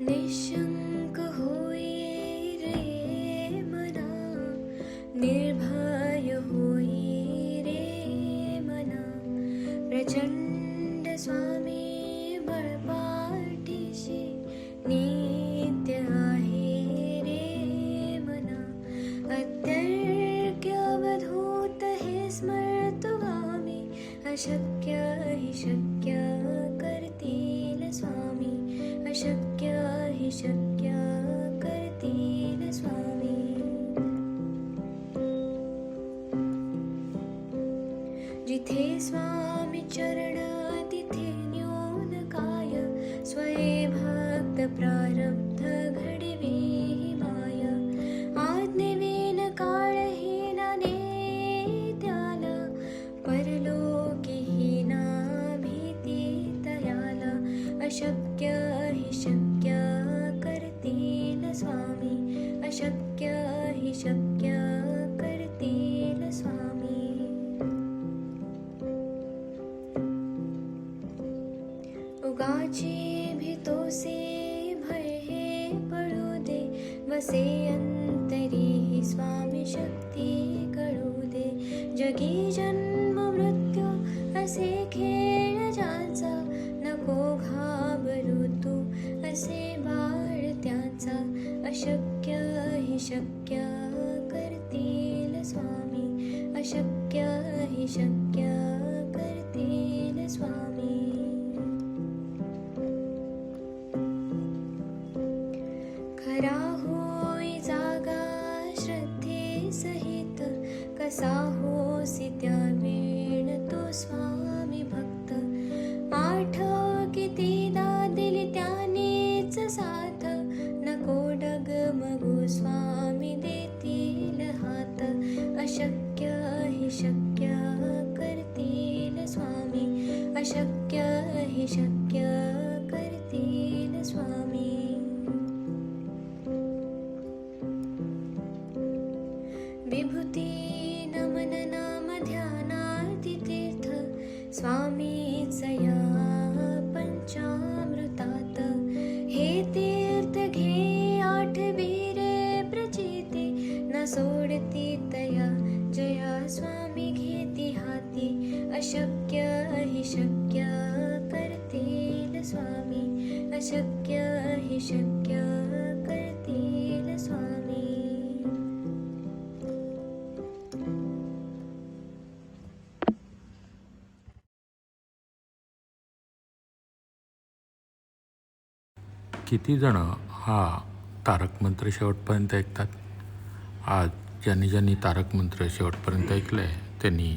निशंक होई रे मना, निर्भय होई रे मना, प्रचंड स्वामी बळपाठीशी नित्य आहे रे मना. अत्यर्क्य अवधूत हे स्मर्तुगामी, अशक्य हि शक्य करतील स्वामी, अशक्य हि शक्य करतील स्वामी. जिथे स्वामी चरण तिथे न्यून काय, स्वये भक्त प्रारब्ध घडवी माय. आज्ञेविन काळहीना नेत्याला, परलोकीहीना भीती तयाला. अशक्य हि शक्य करतील स्वामी, अशक्य हि शक्य करतील स्वामी. उगाची भीतोसे भय हे पळू दे, वसे अंतरी ही स्वामी शक्ती कळू दे. जगी जन्म मृत्यू असे खेळ ज्याचा, नको घाबरू तू असे बाळ त्याचा. अशक्य हि शक्य करतील स्वामी, अशक्य हि शक्य करतील स्वामी. खरा होई जागा श्रद्धे सहित, कसा होसी त्या वेळ तो स्वामी भक्त. आठव कितीदा दिली त्यानेच साथ, नको डगमगू स्वामी देतील हात. अशक्य हि शक्य करतील स्वामी, अशक्य हि शक्य करतील स्वामी. विभूती नमन नाम ध्यानार्ती तीर्थ, स्वामीच या पंचामृतात. हे तीर्थ घे आठवीरे प्रचिती, न सोडती तया जया स्वामी घेती हाती. अशक्य हि शक्य करतील स्वामी, अशक्य हि शक्य करतील स्वामी. किती जण हा तारक मंत्र शेवटपर्यंत ऐकतात? आज ज्यांनी ज्यांनी तारक मंत्र शेवटपर्यंत ऐकलं आहे त्यांनी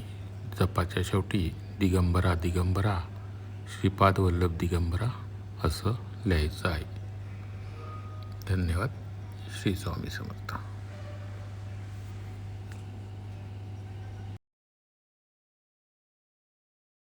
जपाच्या शेवटी दिगंबरा दिगंबरा श्रीपाद वल्लभ दिगंबरा असं लिहायचं आहे. धन्यवाद. श्री स्वामी समर्थ.